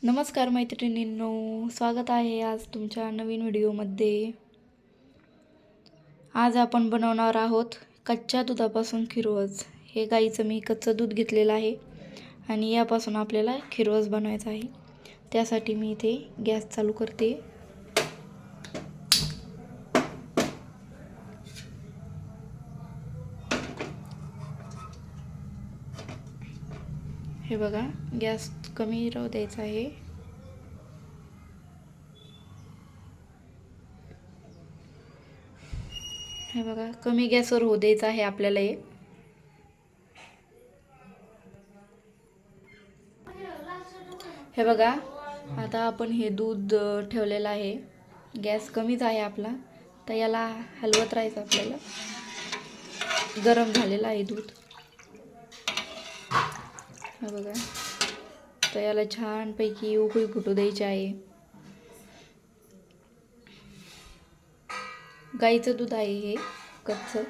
नमस्कार मैत्रिणींनो, स्वागत आहे आज तुमच्या नवीन व्हिडिओमध्ये। आज आपण बनवणार आहोत कच्च्या दुधापासून खिरवस। हे गाईचं मी कच्चं दूध घेतलेलं आहे आणि यापासून आपल्याला खिरवस बनवायचा आहे। त्यासाठी मी इथे गॅस चालू करते। हे बघा, गॅस कमी राहू द्यायचा आहे। हे बघा, कमी गॅसवर होऊ द्यायचं आहे आपल्याला। हे बघा, आता आपण हे दूध ठेवलेलं आहे। गॅस कमीच आहे आपला, तर याला हलवत राहायचं आपल्याला। गरम झालेलं आहे दूध, हे बघा। तर याला छानपैकी उकळी फुटू द्यायची आहे। गाईचं दूध आहे हे कच्चं।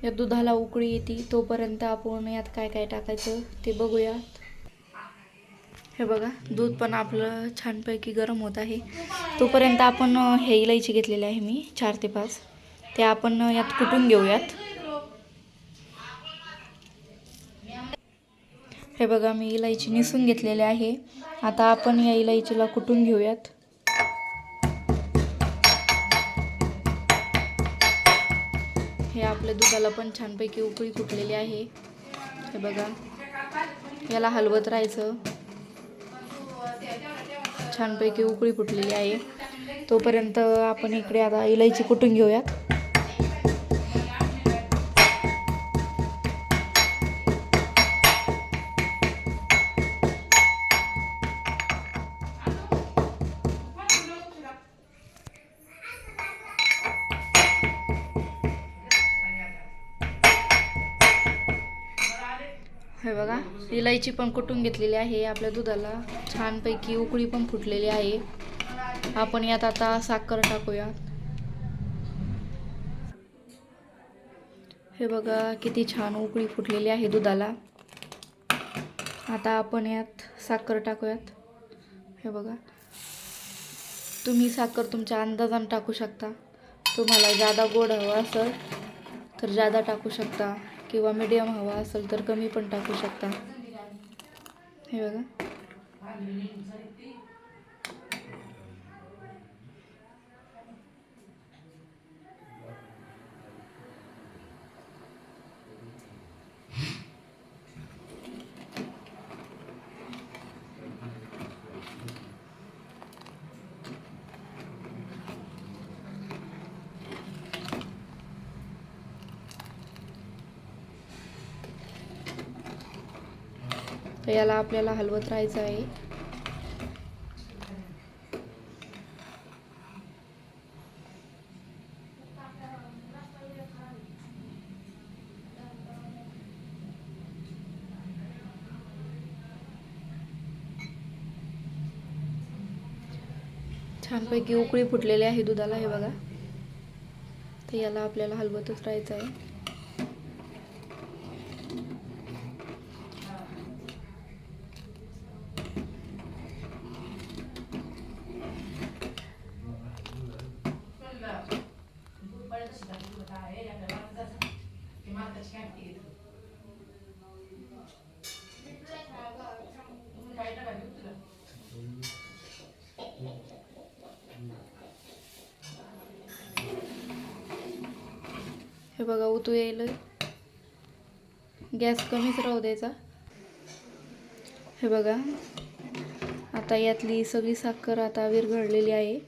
या दुधाला उकळी येते तोपर्यंत आपण यात काय काय टाकायचं ते बघूया। हे बघा, दूध पण आपलं छानपैकी गरम होत आहे। तोपर्यंत आपण हे इलायची घेतलेली आहे मी 4 ते 5, ते आपण यात कुटून घेऊयात। हे बघा, मी इलायची निसून घेतलेली आहे। आता आपण या इलायचीला कुटून घेऊयात। हे आपल्या दुधाला पण छानपैकी उकळी फुटलेली आहे। हे बघा, याला हलवत राहायचं। छानपैकी उकळी फुटलेली आहे तोपर्यंत आपण इकडे आता इलायची कुटून घेऊयात। हे बघा, इलायची पण कुटून घेतलेली आहे। आपल्या दुधाला छानपैकी उकळी पण फुटलेली आहे। आपण यात आता साखर टाकूया। हे बघा, किती छान उकळी फुटलेली आहे दुधाला। आता आपण यात साखर टाकूयात। हे बघा, तुम्ही साखर तुमच्या अंदाजाने टाकू शकता। तुम्हाला जादा गोड हवं असेल तर जादा टाकू शकता, किंवा मीडियम हवा असेल तर कमी पण टाकू शकता। हे बघा, तर याला आपल्याला हलवत राहायचं आहे। छानपैकी उकळी फुटलेली आहे दुधाला। हे बघा, तर याला आपल्याला हलवतच राहायचं आहे। हे बघा, उतू यायला। गॅस कमीच राहू द्यायचा। हे बघा, आता यातली सगळी साखर आता विरघळलेली आहे।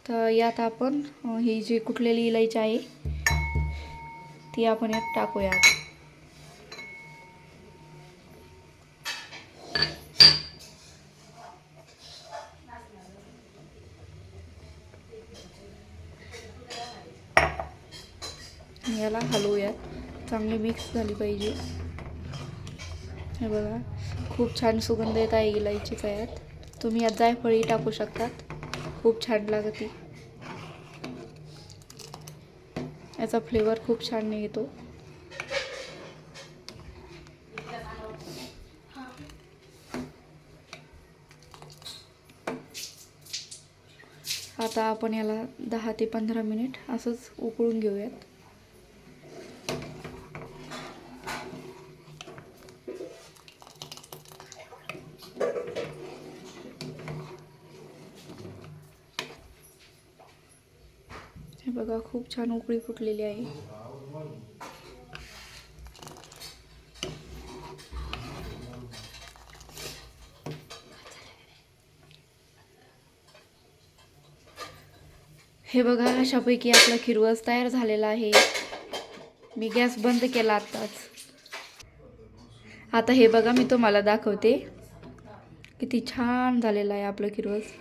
तर यात आपण ही जी कुटलेली इलायची आहे ती आपण यात टाकूयात. याला हलवूयात, चांगली मिक्स झाली पाहिजे. हे बघा खूप छान सुगंध येत आहे इलायचीचा यात. तुम्ही यात जायफळही टाकू शकतात, खूप छान लागते. याचा फ्लेवर खूप छान येतो. आता आपण याला 10 ते 15 मिनिट असंच उकळून घेऊयात. हे बघा खूप छान उकळी फुटलेली आहे. हे बघा अशापैकी आपला खिरवस तयार झालेला आहे. मी गॅस बंद केला आत्ताच. आता हे बघा मी तुम्हाला दाखवते किती छान झालेला आहे आपलं खिरवस.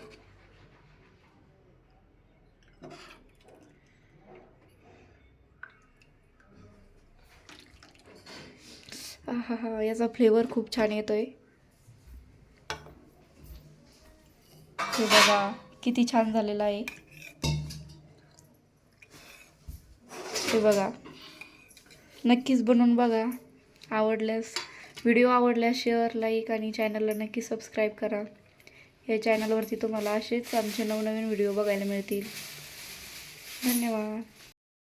हा हा, याचा फ्लेवर खूप छान येतोय. हे बघा किती छान झालेला आहे. हे बघा नक्कीच बनवून बघा. व्हिडिओ आवडल्यास शेअर, लाईक आणि चॅनलला नक्की सबस्क्राईब करा. या चॅनलवरती तुम्हाला असेच आमचे नवनवीन व्हिडिओ बघायला मिळतील. धन्यवाद.